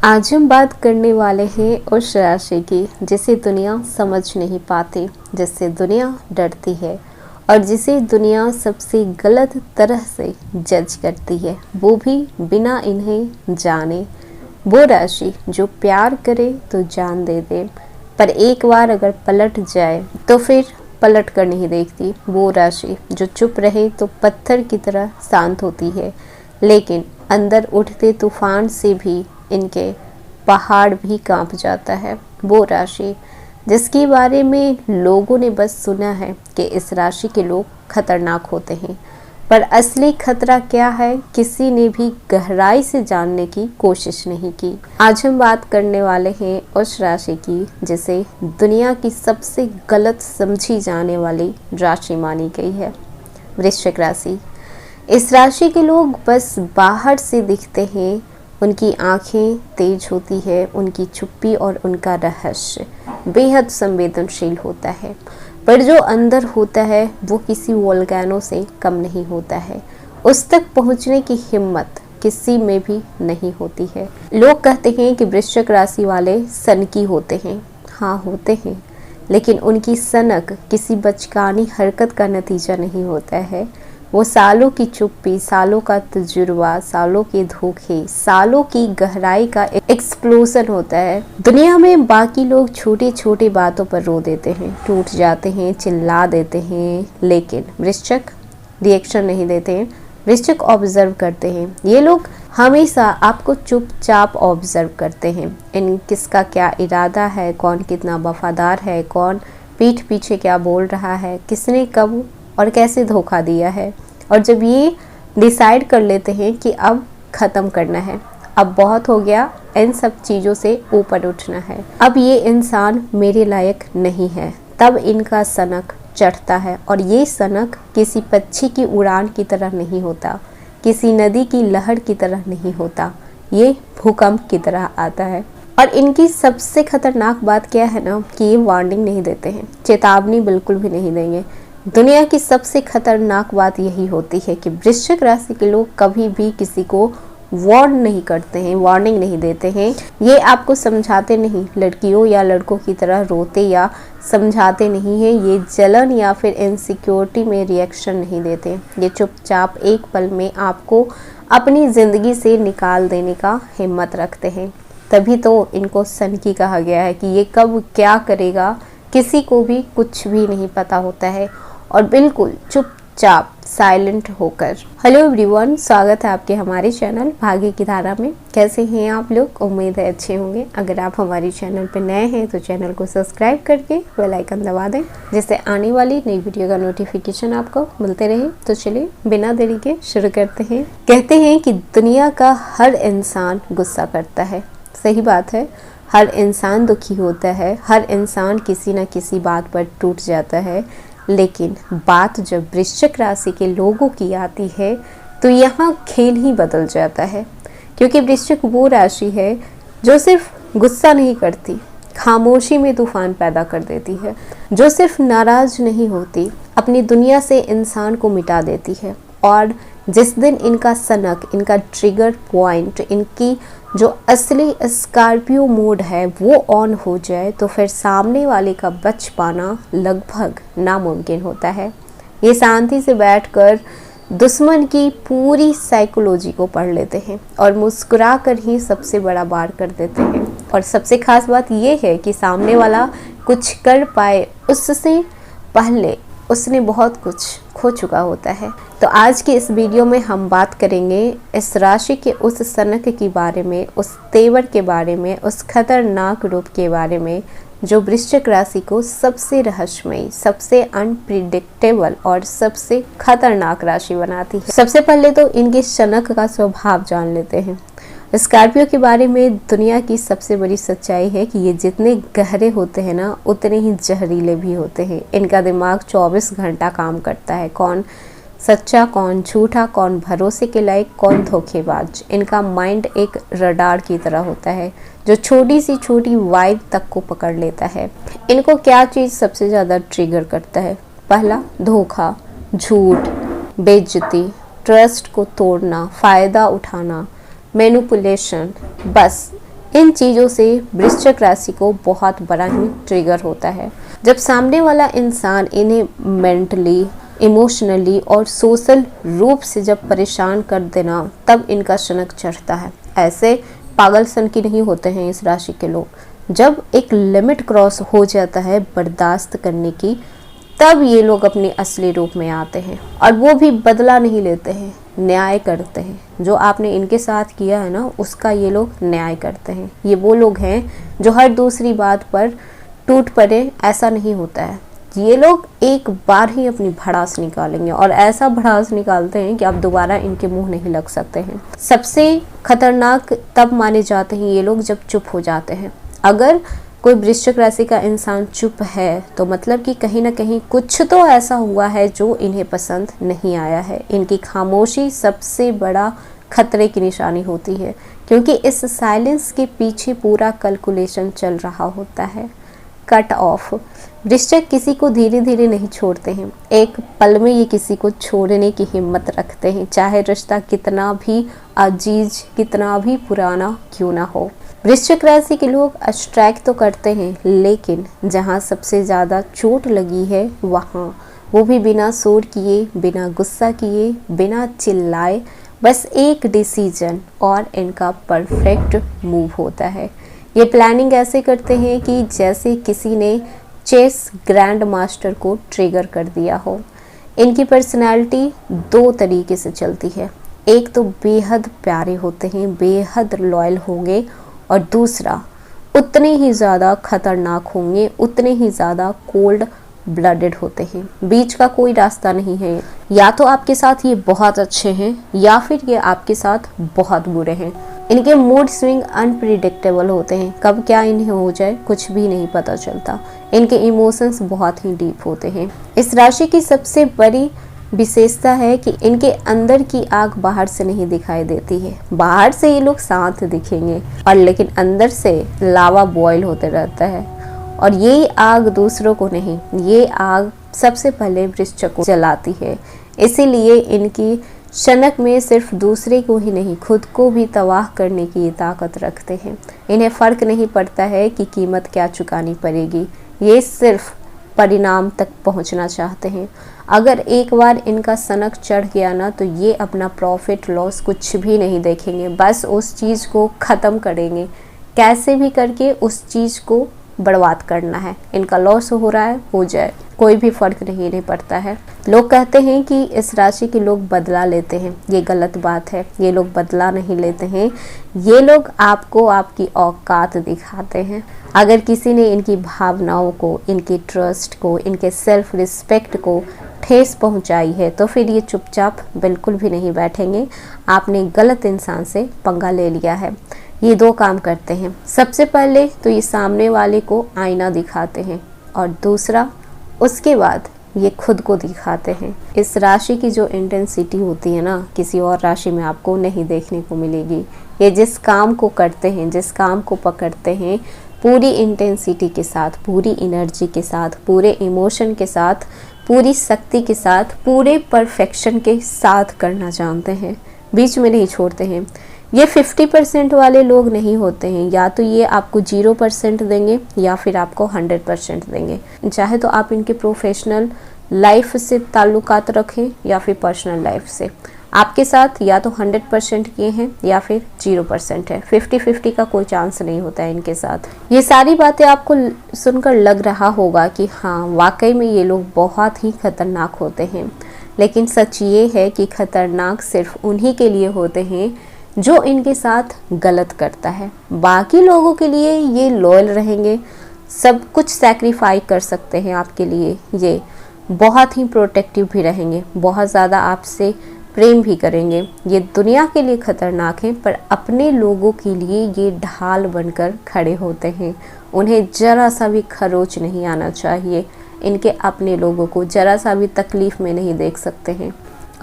आज हम बात करने वाले हैं उस राशि की जिसे दुनिया समझ नहीं पाती, जिससे दुनिया डरती है और जिसे दुनिया सबसे गलत तरह से जज करती है, वो भी बिना इन्हें जाने। वो राशि जो प्यार करे तो जान दे दे, पर एक बार अगर पलट जाए तो फिर पलट कर नहीं देखती। वो राशि जो चुप रहे तो पत्थर की तरह शांत होती है, लेकिन अंदर उठते तूफान से भी इनके पहाड़ भी कांप जाता है। वो राशि जिसके बारे में लोगों ने बस सुना है कि इस राशि के लोग खतरनाक होते हैं, पर असली खतरा क्या है किसी ने भी गहराई से जानने की कोशिश नहीं की। आज हम बात करने वाले हैं उस राशि की जिसे दुनिया की सबसे गलत समझी जाने वाली राशि मानी गई है, वृश्चिक राशि। इस राशि के लोग बस बाहर से दिखते हैं, उनकी आंखें तेज होती है, उनकी चुप्पी और उनका रहस्य बेहद संवेदनशील होता है, पर जो अंदर होता है वो किसी वोल्केनो से कम नहीं होता है। उस तक पहुंचने की हिम्मत किसी में भी नहीं होती है। लोग कहते हैं कि वृश्चिक राशि वाले सनकी होते हैं। हाँ, होते हैं, लेकिन उनकी सनक किसी बचकानी हरकत का नतीजा नहीं होता है। वो सालों की चुप्पी, सालों का तजुर्बा, सालों के धोखे, सालों की गहराई का एक्सप्लोजन होता है। दुनिया में बाकी लोग छोटी छोटी बातों पर रो देते हैं, टूट जाते हैं, चिल्ला देते हैं, लेकिन वृश्चिक रिएक्शन नहीं देते हैं। वृश्चिक ऑब्जर्व करते हैं। ये लोग हमेशा आपको चुपचाप ऑब्जर्व करते हैं। इन किसका क्या इरादा है, कौन कितना वफादार है, कौन पीठ पीछे क्या बोल रहा है, किसने कब और कैसे धोखा दिया है। और जब ये डिसाइड कर लेते हैं कि अब ख़त्म करना है, अब बहुत हो गया, इन सब चीज़ों से ऊपर उठना है, अब ये इंसान मेरे लायक नहीं है, तब इनका सनक चढ़ता है। और ये सनक किसी पक्षी की उड़ान की तरह नहीं होता, किसी नदी की लहर की तरह नहीं होता, ये भूकंप की तरह आता है। और इनकी सबसे खतरनाक बात क्या है ना कि ये वार्निंग नहीं देते हैं, चेतावनी बिल्कुल भी नहीं देंगे। दुनिया की सबसे खतरनाक बात यही होती है कि वृश्चिक राशि के लोग कभी भी किसी को वार्न नहीं करते हैं, वार्निंग नहीं देते हैं। ये आपको समझाते नहीं, लड़कियों या लड़कों की तरह रोते या समझाते नहीं है। ये जलन या फिर इनसिक्योरिटी में रिएक्शन नहीं देते। ये चुपचाप एक पल में आपको अपनी ज़िंदगी से निकाल देने का हिम्मत रखते हैं। तभी तो इनको सनकी कहा गया है कि ये कब क्या करेगा किसी को भी कुछ भी नहीं पता होता है, और बिल्कुल चुपचाप साइलेंट होकर। हेलो एवरीवन, स्वागत है आपके हमारे चैनल भाग्य की धारा में। कैसे हैं आप लोग? उम्मीद है अच्छे होंगे। अगर आप हमारे चैनल पर नए हैं तो चैनल को सब्सक्राइब करके बेल आइकन दबा दें, जिससे आने वाली नई वीडियो का नोटिफिकेशन आपको मिलते रहे। तो चलिए बिना देरी के शुरू करते हैं। कहते हैं कि दुनिया का हर इंसान गुस्सा करता है। सही बात है, हर इंसान दुखी होता है, हर इंसान किसी न किसी बात पर टूट जाता है, लेकिन बात जब वृश्चिक राशि के लोगों की आती है तो यहाँ खेल ही बदल जाता है। क्योंकि वृश्चिक वो राशि है जो सिर्फ गुस्सा नहीं करती, खामोशी में तूफान पैदा कर देती है, जो सिर्फ नाराज नहीं होती, अपनी दुनिया से इंसान को मिटा देती है। और जिस दिन इनका सनक, इनका ट्रिगर पॉइंट, इनकी जो असली स्कॉर्पियो मोड है वो ऑन हो जाए तो फिर सामने वाले का बच पाना लगभग नामुमकिन होता है। ये शांति से बैठकर दुश्मन की पूरी साइकोलॉजी को पढ़ लेते हैं और मुस्कुरा कर ही सबसे बड़ा वार कर देते हैं। और सबसे खास बात ये है कि सामने वाला कुछ कर पाए उससे पहले उसने बहुत कुछ खो चुका होता है। तो आज की इस वीडियो में हम बात करेंगे इस राशि के उस सनक के बारे में, उस तेवर के बारे में, उस खतरनाक रूप के बारे में जो वृश्चिक राशि को सबसे रहस्यमयी, सबसे अनप्रिडिक्टेबल और सबसे खतरनाक राशि बनाती है। सबसे पहले तो इनके सनक का स्वभाव जान लेते हैं। स्कॉर्पियो के बारे में दुनिया की सबसे बड़ी सच्चाई है कि ये जितने गहरे होते हैं ना उतने ही जहरीले भी होते हैं। इनका दिमाग 24 घंटा काम करता है। कौन सच्चा, कौन झूठा, कौन भरोसे के लायक, कौन धोखेबाज। इनका माइंड एक रडार की तरह होता है जो छोटी सी छोटी वाइब तक को पकड़ लेता है। इनको क्या चीज़ सबसे ज़्यादा ट्रिगर करता है? पहला, धोखा, झूठ, बेइज्जती, ट्रस्ट को तोड़ना, फ़ायदा उठाना, मैनिपुलेशन। बस इन चीज़ों से वृश्चिक राशि को बहुत बड़ा ही ट्रिगर होता है। जब सामने वाला इंसान इन्हें मेंटली, इमोशनली और सोशल रूप से जब परेशान कर देना, तब इनका शनक चढ़ता है। ऐसे पागल सन की नहीं होते हैं इस राशि के लोग। जब एक लिमिट क्रॉस हो जाता है बर्दाश्त करने की, तब ये लोग अपने असली रूप में आते हैं और वो भी बदला नहीं लेते हैं, न्याय करते हैं। जो आपने इनके साथ किया है ना, उसका ये लोग न्याय करते हैं। ये वो लोग हैं जो हर दूसरी बात पर टूट पड़े, ऐसा नहीं होता है। ये लोग एक बार ही अपनी भड़ास निकालेंगे और ऐसा भड़ास निकालते हैं कि आप दोबारा इनके मुंह नहीं लग सकते हैं। सबसे खतरनाक तब माने जाते हैं ये लोग जब चुप हो जाते हैं। अगर कोई वृश्चिक राशि का इंसान चुप है तो मतलब कि कहीं ना कहीं कुछ तो ऐसा हुआ है जो इन्हें पसंद नहीं आया है। इनकी खामोशी सबसे बड़ा खतरे की निशानी होती है, क्योंकि इस साइलेंस के पीछे पूरा कैलकुलेशन चल रहा होता है। Cut off. वृश्चिक किसी को धीरे धीरे नहीं छोड़ते हैं, एक पल में ये किसी को छोड़ने की हिम्मत रखते हैं, चाहे रिश्ता कितना भी अजीज, कितना भी पुराना क्यों ना हो। वृश्चिक राशि के लोग अट्रैक्ट तो करते हैं, लेकिन जहाँ सबसे ज़्यादा चोट लगी है वहाँ, वो भी बिना शोर किए, बिना गुस्सा किए, बिना चिल्लाए, बस एक डिसीजन और इनका परफेक्ट मूव होता है। ये प्लानिंग ऐसे करते हैं कि जैसे किसी ने चेस ग्रैंड मास्टर को ट्रिगर कर दिया हो। इनकी पर्सनैलिटी दो तरीके से चलती है। एक तो बेहद प्यारे होते हैं, बेहद लॉयल होंगे, और दूसरा उतने ही ज़्यादा खतरनाक होंगे, उतने ही ज़्यादा कोल्ड ब्लडेड होते हैं। बीच का कोई रास्ता नहीं है। या तो आपके साथ ये बहुत अच्छे हैं या फिर ये आपके साथ बहुत बुरे हैं। इनके मूड स्विंग अनप्रिडिक्टेबल होते हैं, कब क्या इन्हें हो जाए कुछ भी नहीं पता चलता। इनके इमोशंस बहुत ही डीप होते हैं। इस राशि की सबसे बड़ी विशेषता है कि इनके अंदर की आग बाहर से नहीं दिखाई देती है। बाहर से ये लोग शांत दिखेंगे और लेकिन अंदर से लावा बॉयल होते रहता है, और ये आग दूसरों को नहीं, ये आग सबसे पहले वृश्चिक को जलाती है। इसीलिए इनकी शनक में सिर्फ दूसरे को ही नहीं, खुद को भी तबाह करने की ताकत रखते हैं। इन्हें फ़र्क नहीं पड़ता है कि कीमत क्या चुकानी पड़ेगी, ये सिर्फ परिणाम तक पहुंचना चाहते हैं। अगर एक बार इनका सनक चढ़ गया ना, तो ये अपना प्रॉफिट लॉस कुछ भी नहीं देखेंगे, बस उस चीज़ को ख़त्म करेंगे। कैसे भी करके उस चीज़ को बर्बाद करना है। इनका लॉस हो रहा है, हो जाए, कोई भी फर्क नहीं पड़ता है। लोग कहते हैं कि इस राशि के लोग बदला लेते हैं, ये गलत बात है। ये लोग बदला नहीं लेते हैं, ये लोग आपको आपकी औकात दिखाते हैं। अगर किसी ने इनकी भावनाओं को, इनके ट्रस्ट को, इनके सेल्फ रिस्पेक्ट को ठेस पहुंचाई है तो फिर ये चुपचाप बिल्कुल भी नहीं बैठेंगे। आपने गलत इंसान से पंगा ले लिया है। ये दो काम करते हैं। सबसे पहले तो ये सामने वाले को आईना दिखाते हैं, और दूसरा उसके बाद ये खुद को दिखाते हैं। इस राशि की जो इंटेंसिटी होती है ना, किसी और राशि में आपको नहीं देखने को मिलेगी। ये जिस काम को करते हैं, जिस काम को पकड़ते हैं, पूरी इंटेंसिटी के साथ, पूरी एनर्जी के साथ, पूरे इमोशन के साथ, पूरी शक्ति के साथ, पूरे परफेक्शन के साथ करना जानते हैं, बीच में नहीं छोड़ते हैं। ये 50% वाले लोग नहीं होते हैं, या तो ये आपको 0% देंगे या फिर आपको 100% देंगे। चाहे तो आप इनके प्रोफेशनल लाइफ से ताल्लुकात रखें या फिर पर्सनल लाइफ से, आपके साथ या तो 100% किए हैं या फिर 0% है। 50-50 का कोई चांस नहीं होता है इनके साथ। ये सारी बातें आपको सुनकर लग रहा होगा कि हाँ, वाकई में ये लोग बहुत ही खतरनाक होते हैं, लेकिन सच ये है कि खतरनाक सिर्फ उन्हीं के लिए होते हैं जो इनके साथ गलत करता है। बाकी लोगों के लिए ये लॉयल रहेंगे, सब कुछ सैक्रिफाई कर सकते हैं आपके लिए। ये बहुत ही प्रोटेक्टिव भी रहेंगे, बहुत ज़्यादा आपसे प्रेम भी करेंगे। ये दुनिया के लिए खतरनाक हैं, पर अपने लोगों के लिए ये ढाल बनकर खड़े होते हैं। उन्हें जरा सा भी खरोच नहीं आना चाहिए। इनके अपने लोगों को जरा सा भी तकलीफ़ में नहीं देख सकते हैं।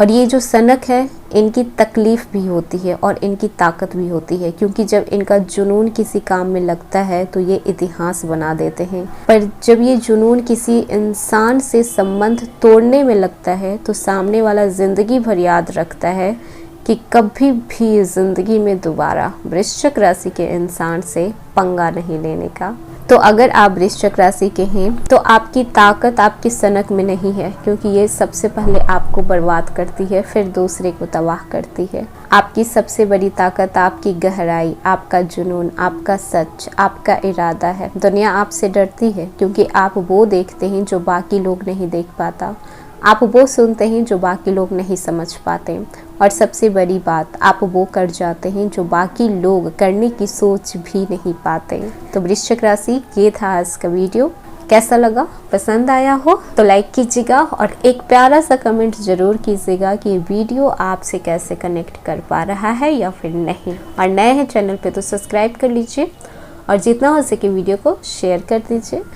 और ये जो सनक है, इनकी तकलीफ़ भी होती है और इनकी ताकत भी होती है, क्योंकि जब इनका जुनून किसी काम में लगता है तो ये इतिहास बना देते हैं। पर जब ये जुनून किसी इंसान से संबंध तोड़ने में लगता है तो सामने वाला ज़िंदगी भर याद रखता है कि कभी भी ज़िंदगी में दोबारा वृश्चिक राशि के इंसान से पंगा नहीं लेने का। तो अगर आप वृश्चिक राशि के हैं तो आपकी ताकत आपकी सनक में नहीं है, क्योंकि ये सबसे पहले आपको बर्बाद करती है, फिर दूसरे को तबाह करती है। आपकी सबसे बड़ी ताकत आपकी गहराई, आपका जुनून, आपका सच, आपका इरादा है। दुनिया आपसे डरती है क्योंकि आप वो देखते हैं जो बाकी लोग नहीं देख पाता, आप वो सुनते हैं जो बाकी लोग नहीं समझ पाते, और सबसे बड़ी बात, आप वो कर जाते हैं जो बाकी लोग करने की सोच भी नहीं पाते। तो वृश्चिक राशि, ये था आज का वीडियो। कैसा लगा? पसंद आया हो तो लाइक कीजिएगा और एक प्यारा सा कमेंट ज़रूर कीजिएगा कि वीडियो आपसे कैसे कनेक्ट कर पा रहा है या फिर नहीं। और नए हैं चैनल पे तो सब्सक्राइब कर लीजिए और जितना हो सके वीडियो को शेयर कर दीजिए।